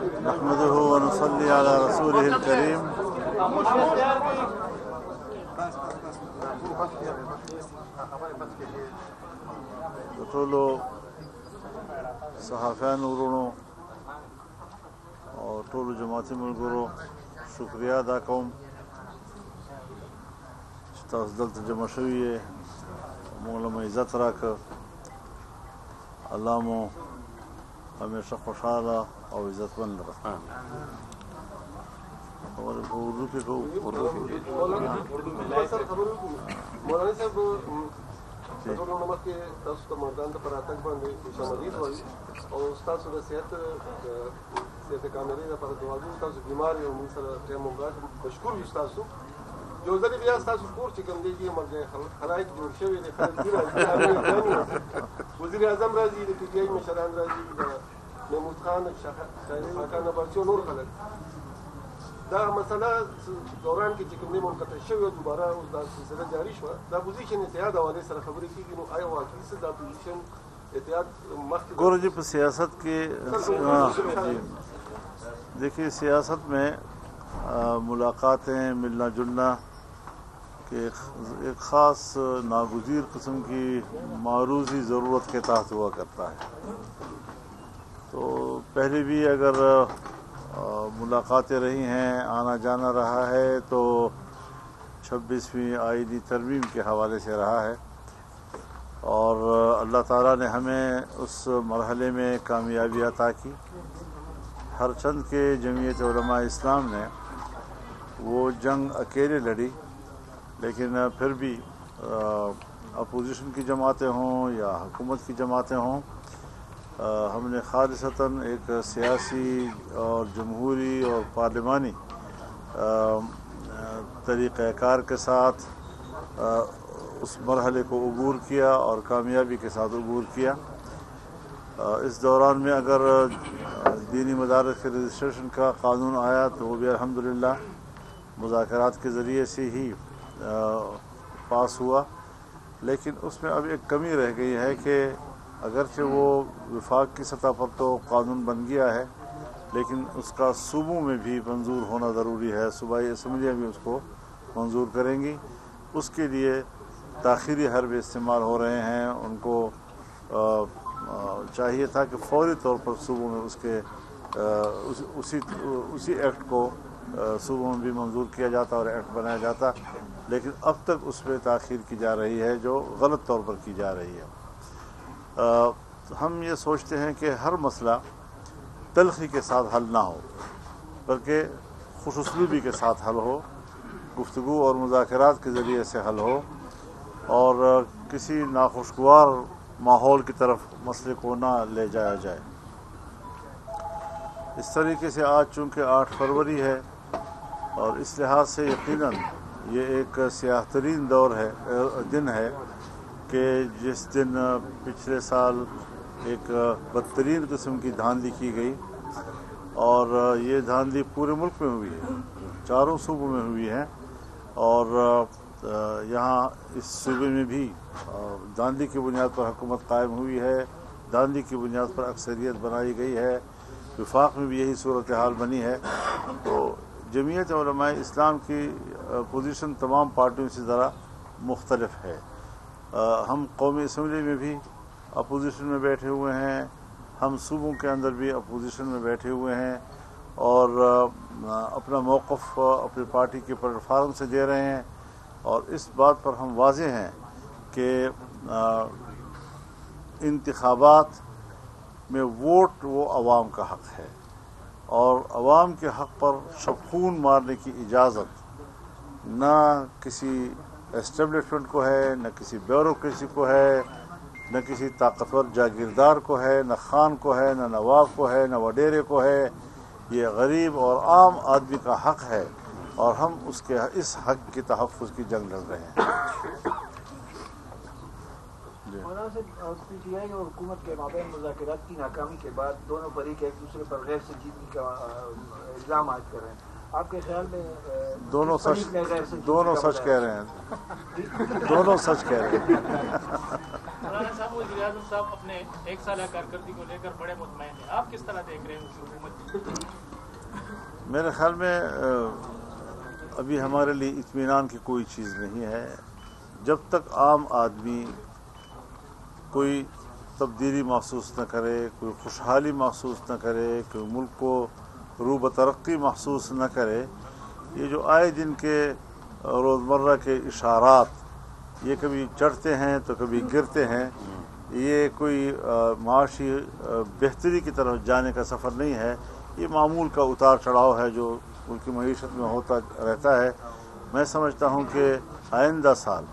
نحمده ونصلي على رسوله الكريم. ټولو صحافیانو ورونو او ټولو جماعتي ملګرو شکریا ادا کوم چې تاسو دلته جمع شوي یې، موږ له عزت راکړه. الله مو همیشه خوشحاله او عزتمند لري. خبرې په اردو کې کوو. مولانا صاحب ټولو نه مخکې تاسو ته میدان ته په راتګ باندې خوشامدید وایي او ستاسو د صحت کاملې لپاره دعا کوو. تاسو بیمار یو، موږ سره ټایم وګړه مشکور یو. ستاسو یو ځل بیا ستاسو کور چې کوم دی خلایق جوړ شوي دي، خلک دي راځي، وزیر اعظم راځي، د پي ټي آی مشران راځي، د محمود خان خاقان نبرچو، نور خلک. دا مسله دوران کې چې کوم دی منقطع شوې او دوباره اوس دا سلسله جاري شوه، دا پوزیشن اتحاد حوالې سره خبرې کېږي. نو آیا واقعي څه دا پوزیشن اتحاد مخکې گورو جی په سیاست کې دیکھیے، سیاست میں ملاقاتیں، ملنا جلنا کہ ایک خاص ناگزیر قسم کی معروضی ضرورت کے تحت ہوا کرتا ہے. تو پہلے بھی اگر ملاقاتیں رہی ہیں، آنا جانا رہا ہے، تو 26ویں آئینی ترمیم کے حوالے سے رہا ہے. اور اللہ تعالیٰ نے ہمیں اس مرحلے میں کامیابی عطا کی. ہر چند کے جمعیت علماء اسلام نے وہ جنگ اکیلے لڑی، لیکن پھر بھی اپوزیشن کی جماعتیں ہوں یا حکومت کی جماعتیں ہوں، ہم نے خالصتاً ایک سیاسی اور جمہوری اور پارلیمانی طریقہ کار کے ساتھ اس مرحلے کو عبور کیا اور کامیابی کے ساتھ عبور کیا. اس دوران میں اگر دینی مدارس کے رجسٹریشن کا قانون آیا تو وہ بھی الحمدللہ مذاکرات کے ذریعے سے ہی پاس ہوا. لیکن اس میں اب ایک کمی رہ گئی ہے کہ اگرچہ وہ وفاق کی سطح پر تو قانون بن گیا ہے، لیکن اس کا صوبوں میں بھی منظور ہونا ضروری ہے. صوبائی اسمبلیاں بھی اس کو منظور کریں گی. اس کے لیے تاخیری حربے استعمال ہو رہے ہیں. ان کو چاہیے تھا کہ فوری طور پر صوبوں میں اس کے اسی ایکٹ کو صوبوں میں بھی منظور کیا جاتا اور ایکٹ بنایا جاتا، لیکن اب تک اس پہ تاخیر کی جا رہی ہے جو غلط طور پر کی جا رہی ہے. ہم یہ سوچتے ہیں کہ ہر مسئلہ تلخی کے ساتھ حل نہ ہو، بلکہ خوش اسلوبی کے ساتھ حل ہو، گفتگو اور مذاکرات کے ذریعے سے حل ہو، اور کسی ناخوشگوار ماحول کی طرف مسئلے کو نہ لے جایا جائے. اس طریقے سے آج چونکہ 8 فروری ہے اور اس لحاظ سے یقیناً یہ ایک سیاہ ترین دن ہے کہ جس دن پچھلے سال ایک بدترین قسم کی دھاندلی کی گئی، اور یہ دھاندلی پورے ملک میں ہوئی ہے، 4 صوبوں میں ہوئی ہے. اور یہاں اس صوبے میں بھی دھاندلی کی بنیاد پر حکومت قائم ہوئی ہے، دھاندلی کی بنیاد پر اکثریت بنائی گئی ہے. وفاق میں بھی یہی صورتحال بنی ہے. تو جمعیت علماء اسلام کی پوزیشن تمام پارٹیوں سے ذرا مختلف ہے. ہم قومی اسمبلی میں بھی اپوزیشن میں بیٹھے ہوئے ہیں، ہم صوبوں کے اندر بھی اپوزیشن میں بیٹھے ہوئے ہیں، اور اپنا موقف اپنی پارٹی کے پلیٹ فارم سے دے رہے ہیں. اور اس بات پر ہم واضح ہیں کہ انتخابات میں ووٹ وہ عوام کا حق ہے، اور عوام کے حق پر شبخون مارنے کی اجازت نہ کسی اسٹیبلشمنٹ کو ہے، نہ کسی بیوروکریسی کو ہے، نہ کسی طاقتور جاگیردار کو ہے، نہ خان کو ہے، نہ نواب کو ہے، نہ وڈیرے کو ہے. یہ غریب اور عام آدمی کا حق ہے، اور ہم اس حق کی تحفظ کی جنگ لڑ رہے ہیں. مولانا صاحب، پی ٹی آئی اور حکومت کے مابین مذاکرات کی ناکامی کے بعد دونوں فریق ایک دوسرے پر غیر سنجیدگی کا الزام عائد کر رہے ہیں. آپ کے خیال میں دونوں سچ کہہ رہے ہیں. مولانا صاحب وزیر اعظم صاحب اپنے ایک سالہ کارکردگی کو لے کر بڑے مطمئن ہیں، آپ کس طرح دیکھ رہے ہیں اس حکومت؟ میرے خیال میں ابھی ہمارے لیے اطمینان کی کوئی چیز نہیں ہے جب تک عام آدمی کوئی تبدیلی محسوس نہ کرے، کوئی خوشحالی محسوس نہ کرے، کوئی ملک کو روب ترقی محسوس نہ کرے۔ یہ جو آئے دن کے روزمرہ کے اشارات، یہ کبھی چڑھتے ہیں تو کبھی گرتے ہیں، یہ کوئی معاشی بہتری کی طرف جانے کا سفر نہیں ہے، یہ معمول کا اتار چڑھاؤ ہے جو ان کی معیشت میں ہوتا رہتا ہے۔ میں سمجھتا ہوں کہ آئندہ سال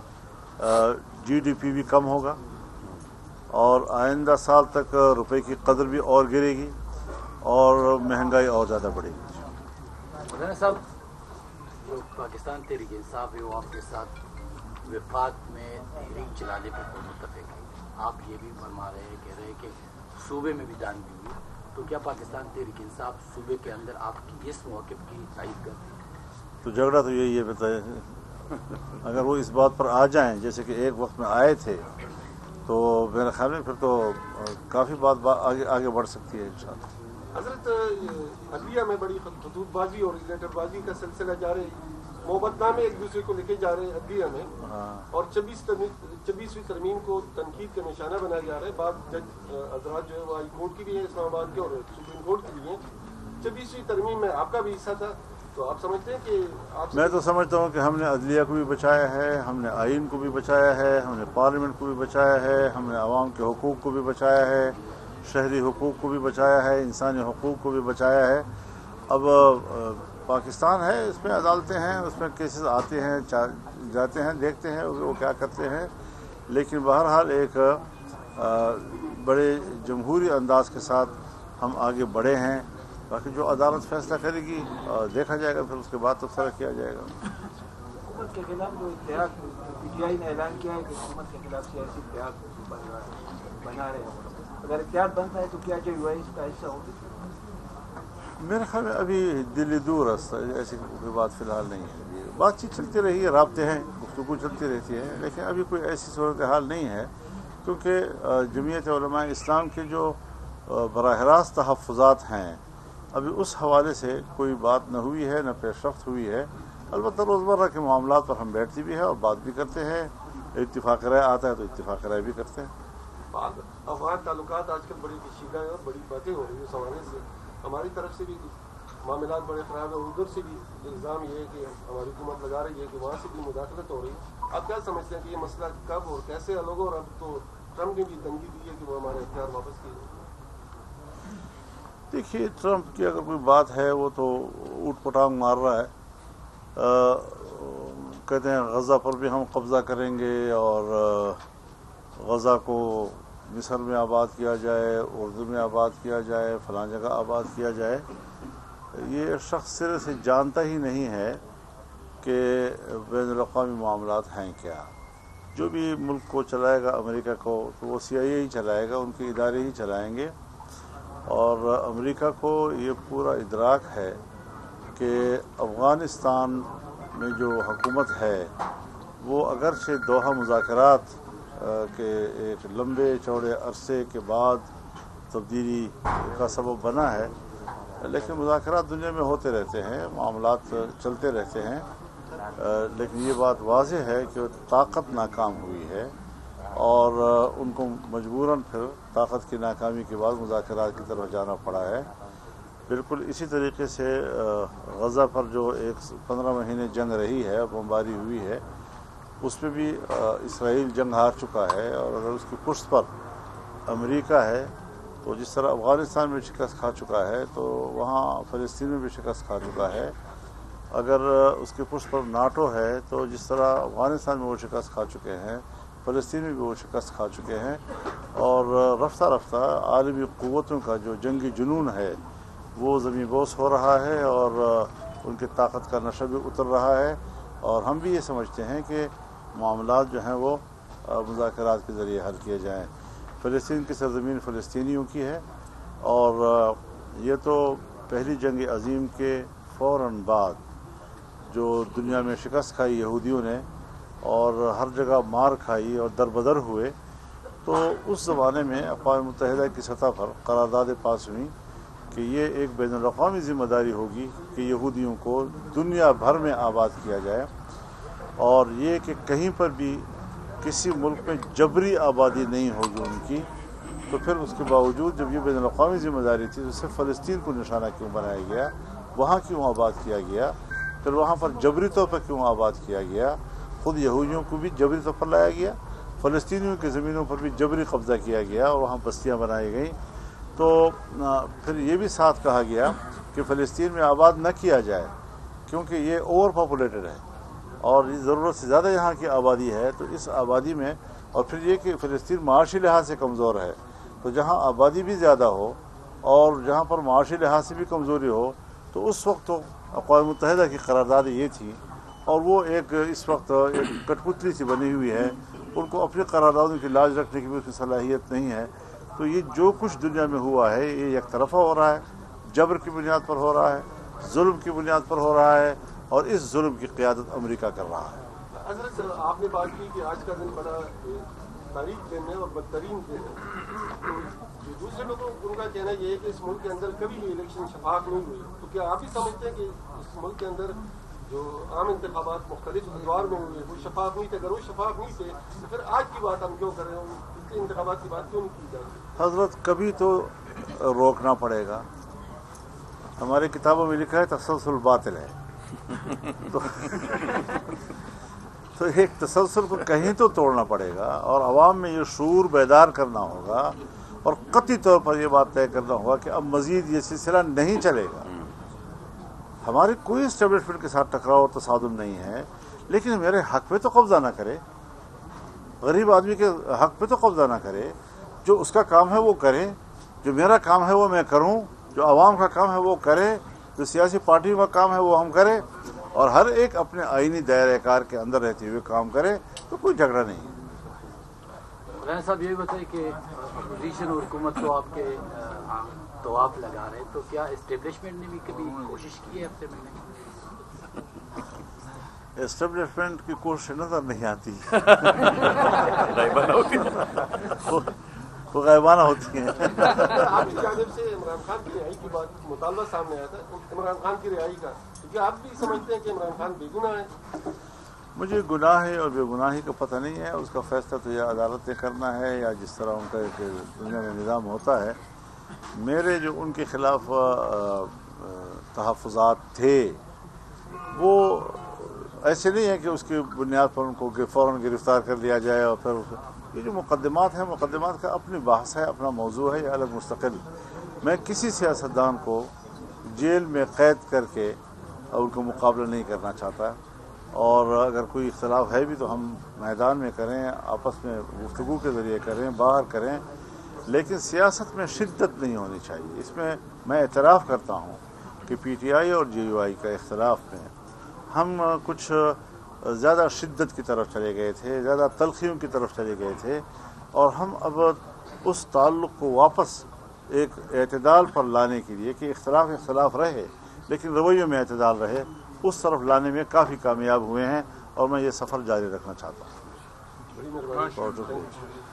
جی ڈی پی بھی کم ہوگا اور آئندہ سال تک روپے کی قدر بھی اور گرے گی اور مہنگائی اور زیادہ بڑھے گی۔ مولانا صاحب، جو پاکستان تحریک انصاف ہے وہ آپ کے ساتھ وفاق میں تحریک چلانے پر متفق ہے، آپ یہ بھی فرما رہے ہیں، کہہ رہے ہیں کہ صوبے میں بھی دان دی ہوئی، تو کیا پاکستان تحریک انصاف صوبے کے اندر آپ کی اس موقف کی تائید کرتی ہے؟ تو جھگڑا تو یہی ہے، بتائیں اگر وہ اس بات پر آ جائیں جیسے کہ ایک وقت میں آئے تھے تو میرے خیال میں پھر تو کافی بات آگے بڑھ سکتی ہے انشاءاللہ۔ حضرت عدلیہ میں بڑی خطوط بازی اور لیٹر بازی کا سلسلہ جاری، محبت نامے ایک دوسرے کو لکھے جا رہے ہیں عدلیہ میں، اور 26ویں ترمیم کو تنقید کا نشانہ بنایا جا رہا ہے۔ بعض جج حضرات جو ہے وہ ہائی کورٹ کی بھی ہیں اسلام آباد کے اور سپریم کورٹ کی بھی ہیں۔ 26ویں ترمیم میں آپ کا بھی حصہ تھا، تو آپ سمجھتے ہیں کہ میں تو سمجھتا ہوں کہ ہم نے عدلیہ کو بھی بچایا ہے، ہم نے آئین کو بھی بچایا ہے، ہم نے پارلیمنٹ کو بھی بچایا ہے، ہم نے عوام کے حقوق کو بھی بچایا ہے، شہری حقوق کو بھی بچایا ہے، انسانی حقوق کو بھی بچایا ہے۔ اب پاکستان ہے، اس میں عدالتیں ہیں، اس میں کیسز آتے ہیں جاتے ہیں، دیکھتے ہیں وہ کیا کرتے ہیں، لیکن بہرحال ایک بڑے جمہوری انداز کے ساتھ ہم آگے بڑھے ہیں۔ باقی جو عدالت فیصلہ کرے گی دیکھا جائے گا، پھر اس کے بعد تبصرہ کیا جائے گا۔ حکومت کے خلاف جو اتحاد پی ٹی آئی نے اعلان کیا ہے کہ حکومت کے خلاف سیاسی اتحاد بنا رہے ہیں، اگر اتحاد بنتا ہے تو کیا جو یو ایس کا حصہ ہوگا؟ میرے خیال میں ابھی دلی دور راستہ، ایسی کوئی بات فی الحال نہیں ہے۔ بات چیت چلتی رہی ہے، رابطے ہیں، گفتگو چلتی رہتی ہے، لیکن ابھی کوئی ایسی صورتحال نہیں ہے، کیونکہ جمعیت علماء اسلام کے جو براہ راست تحفظات ہیں ابھی اس حوالے سے کوئی بات نہ ہوئی ہے، نہ پیش رفت ہوئی ہے۔ البتہ روزمرہ کے معاملات پر ہم بیٹھتے بھی ہیں اور بات بھی کرتے ہیں، اتفاق رائے آتا ہے تو اتفاق رائے بھی کرتے ہیں۔ افغان تعلقات آج کل بڑی کشیدہ ہیں اور بڑی باتیں ہو رہی ہیں، اس حوالے سے ہماری طرف سے بھی معاملات بڑے خراب ہیں، ادھر سے بھی الزام یہ ہے کہ ہماری حکومت لگا رہی ہے کہ وہاں سے بھی مداخلت ہو رہی ہے۔ آپ کیا سمجھتے ہیں کہ یہ مسئلہ کب اور کیسے حل ہوگا؟ اور اب تو ٹرمپ نے بھی تنقید دی ہے کہ وہ ہمارے اختیار واپس کیے۔ دیکھیے، ٹرمپ کی اگر کوئی بات ہے وہ تو اوٹ پٹانگ مار رہا ہے، کہتے ہیں غزہ پر بھی ہم قبضہ کریں گے اور غزہ کو مصر میں آباد کیا جائے، اردو میں آباد کیا جائے، فلاں جگہ آباد کیا جائے۔ یہ شخص سرے سے جانتا ہی نہیں ہے کہ بین الاقوامی معاملات ہیں کیا۔ جو بھی ملک کو چلائے گا امریکہ کو، تو وہ سی آئی اے ہی چلائے گا، ان کے ادارے ہی چلائیں گے، اور امریکہ کو یہ پورا ادراک ہے کہ افغانستان میں جو حکومت ہے وہ اگرچہ دوحہ مذاکرات کے ایک لمبے چوڑے عرصے کے بعد تبدیلی کا سبب بنا ہے، لیکن مذاکرات دنیا میں ہوتے رہتے ہیں، معاملات چلتے رہتے ہیں، لیکن یہ بات واضح ہے کہ طاقت ناکام ہوئی ہے اور ان کو مجبوراً پھر طاقت کی ناکامی کے بعد مذاکرات کی طرف جانا پڑا ہے۔ بالکل اسی طریقے سے غزہ پر جو 15 مہینے جنگ رہی ہے، بمباری ہوئی ہے، اس میں بھی اسرائیل جنگ ہار چکا ہے، اور اگر اس کی پشت پر امریکہ ہے تو جس طرح افغانستان میں شکست کھا چکا ہے تو وہاں فلسطین میں بھی شکست کھا چکا ہے۔ اگر اس کے پشت پر ناٹو ہے تو جس طرح افغانستان میں وہ شکست کھا چکے ہیں، فلسطین میں بھی وہ شکست کھا چکے ہیں، اور رفتہ رفتہ عالمی قوتوں کا جو جنگی جنون ہے وہ زمین بوس ہو رہا ہے، اور ان کی طاقت کا نشہ بھی اتر رہا ہے، اور ہم بھی یہ سمجھتے ہیں کہ معاملات جو ہیں وہ مذاکرات کے ذریعے حل کیے جائیں۔ فلسطین کی سرزمین فلسطینیوں کی ہے، اور یہ تو پہلی جنگ عظیم کے فوراً بعد جو دنیا میں شکست کھائی یہودیوں نے اور ہر جگہ مار کھائی اور در بدر ہوئے، تو اس زمانے میں اقوام متحدہ کی سطح پر قرارداد پاس ہوئی کہ یہ ایک بین الاقوامی ذمہ داری ہوگی کہ یہودیوں کو دنیا بھر میں آباد کیا جائے، اور یہ کہ کہیں پر بھی کسی ملک میں جبری آبادی نہیں ہوگی ان کی۔ تو پھر اس کے باوجود جب یہ بین الاقوامی ذمہ داری تھی تو صرف فلسطین کو نشانہ کیوں بنایا گیا، وہاں کیوں آباد کیا گیا، پھر وہاں پر جبری طور پر کیوں آباد کیا گیا، خود یہودیوں کو بھی جبری طور پر لایا گیا، فلسطینیوں کی زمینوں پر بھی جبری قبضہ کیا گیا اور وہاں بستیاں بنائی گئیں۔ تو پھر یہ بھی ساتھ کہا گیا کہ فلسطین میں آباد نہ کیا جائے کیونکہ یہ اوور پاپولیٹڈ ہے اور یہ ضرورت سے زیادہ یہاں کی آبادی ہے، تو اس آبادی میں، اور پھر یہ کہ فلسطین معاشی لحاظ سے کمزور ہے، تو جہاں آبادی بھی زیادہ ہو اور جہاں پر معاشی لحاظ سے بھی کمزوری ہو، تو اس وقت تو اقوام متحدہ کی قرارداد یہ تھی، اور وہ ایک اس وقت ایک کٹ پتلی سی بنی ہوئی ہے، ان کو اپنی قراردادوں کی لاج رکھنے کی بھی اس کی صلاحیت نہیں ہے۔ تو یہ جو کچھ دنیا میں ہوا ہے یہ یک طرفہ ہو رہا ہے، جبر کی بنیاد پر ہو رہا ہے، ظلم کی بنیاد پر ہو رہا ہے، اور اس ظلم کی قیادت امریکہ کر رہا ہے۔ حضرت آپ نے بات کی کہ آج کا دن بڑا تاریخ دن ہے اور بدترین دن ہے، تو دوسرے لوگوں ان کا کہنا یہ ہے کہ اس ملک کے اندر کبھی بھی الیکشن شفاف نہیں ہوئی، تو کیا آپ بھی سمجھتے ہیں کہ اس ملک کے اندر جو عام انتخابات مختلف ادوار میں ہوئے وہ شفاف نہیں تھے؟ اگر وہ شفاف نہیں تھے تو پھر آج کی بات ہم کیوں کر رہے ہیں، پچھلے انتخابات کی بات کیوں نہیں کی جاتی؟ حضرت کبھی تو روکنا پڑے گا، ہماری کتابوں میں لکھا ہے تسلسل باطل ہے، تو ایک تسلسل کو کہیں تو توڑنا پڑے گا، اور عوام میں یہ شعور بیدار کرنا ہوگا، اور قطعی طور پر یہ بات طے کرنا ہوگا کہ اب مزید یہ سلسلہ نہیں چلے گا۔ ہماری کوئی اسٹیبلشمنٹ کے ساتھ ٹکراؤ اور تصادم نہیں ہے، لیکن میرے حق پہ تو قبضہ نہ کرے، غریب آدمی کے حق پہ تو قبضہ نہ کرے، جو اس کا کام ہے وہ کرے، جو میرا کام ہے وہ میں کروں، جو عوام کا کام ہے وہ کرے، جو سیاسی پارٹیوں کا کام ہے وہ ہم کریں، اور ہر ایک اپنے آئینی دائرۂ کار کے اندر رہتے ہوئے کام کرے، تو کوئی جھگڑا نہیں ہے۔ مولانا صاحب یہ بتائیں کہ اپوزیشن اور حکومت کو آپ کے طواف لگا رہے ہیں، تو کیا اسٹیبلشمنٹ نے بھی کبھی کوشش کی ہے ہفتے میں؟ اسٹیبلشمنٹ کی کوشش نظر نہیں آتی، وہ غائبانہ ہوتی ہیں۔ آپ کی جانب سے عمران خان کی رہائی کی بات مطالبہ سامنے آیا تھا، عمران خان کی رہائی کا، کیونکہ آپ بھی سمجھتے ہیں کہ عمران خان بے گناہ ہے؟ مجھے گناہ ہے اور بے گناہی کا پتہ نہیں ہے، اس کا فیصلہ تو یا عدالت نے کرنا ہے یا جس طرح ان کا ایک دنیا میں نظام ہوتا ہے۔ میرے جو ان کے خلاف تحفظات تھے وہ ایسے نہیں ہے کہ اس کی بنیاد پر ان کو فوراً گرفتار کر لیا جائے، اور پھر یہ جو مقدمات ہیں، مقدمات کا اپنی بحث ہے، اپنا موضوع ہے، یہ الگ مستقل۔ میں کسی سیاستدان کو جیل میں قید کر کے ان کو مقابلہ نہیں کرنا چاہتا، اور اگر کوئی اختلاف ہے بھی تو ہم میدان میں کریں، آپس میں گفتگو کے ذریعے کریں، باہر کریں، لیکن سیاست میں شدت نہیں ہونی چاہیے۔ اس میں اعتراف کرتا ہوں کہ پی ٹی آئی اور جے یو آئی کا اختلاف میں ہم کچھ زیادہ شدت کی طرف چلے گئے تھے، زیادہ تلخیوں کی طرف چلے گئے تھے، اور ہم اب اس تعلق کو واپس ایک اعتدال پر لانے کے لیے کہ اختلاف رہے لیکن رویوں میں اعتدال رہے، اس طرف لانے میں کافی کامیاب ہوئے ہیں، اور میں یہ سفر جاری رکھنا چاہتا ہوں۔ بڑی مہربانی۔ بہت شکریہ۔